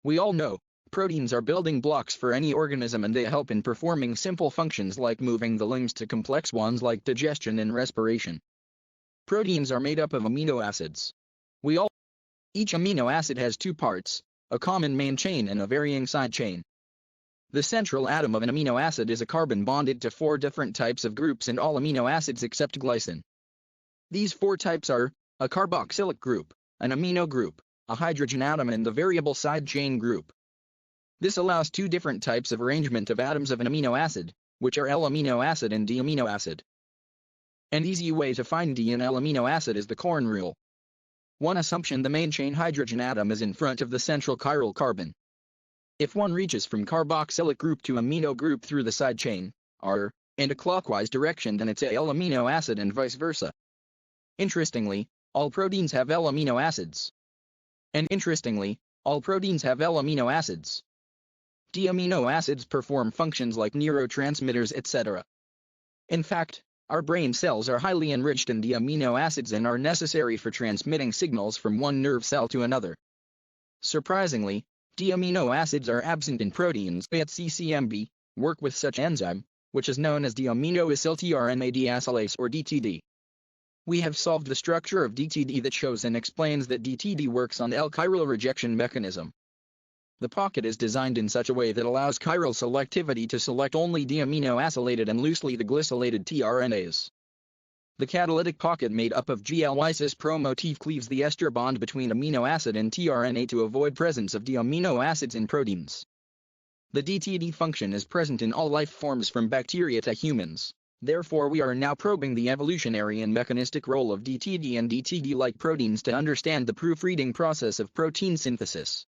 We all know, proteins are building blocks for any organism and they help in performing simple functions like moving the limbs to complex ones like digestion and respiration. Proteins are made up of amino acids. Each amino acid has two parts, a common main chain and a varying side chain. The central atom of an amino acid is a carbon bonded to 4 different types of groups in all amino acids except glycine. These 4 types are a carboxylic group, an amino group, a hydrogen atom and the variable side chain group. This allows 2 different types of arrangement of atoms of an amino acid, which are L-amino acid and D-amino acid. An easy way to find D and L-amino acid is the Corn rule. One assumption: the main chain hydrogen atom is in front of the central chiral carbon. If one reaches from carboxylic group to amino group through the side chain, R, in a clockwise direction, then it's a L-amino acid and vice versa. Interestingly, all proteins have L-amino acids. D-amino acids perform functions like neurotransmitters, etc. In fact, our brain cells are highly enriched in D-amino acids and are necessary for transmitting signals from one nerve cell to another. Surprisingly, D-amino acids are absent in proteins, yet CCMB work with such enzyme, which is known as deaminoacyltRNA deacylase or DTD. We have solved the structure of DTD that shows and explains that DTD works on L-chiral rejection mechanism. The pocket is designed in such a way that allows chiral selectivity to select only deaminoacylated and loosely the glycylated tRNAs. The catalytic pocket made up of GLY-cis pro motif cleaves the ester bond between amino acid and tRNA to avoid presence of deamino acids in proteins. The DTD function is present in all life forms from bacteria to humans. Therefore, we are now probing the evolutionary and mechanistic role of DTD and DTD-like proteins to understand the proofreading process of protein synthesis.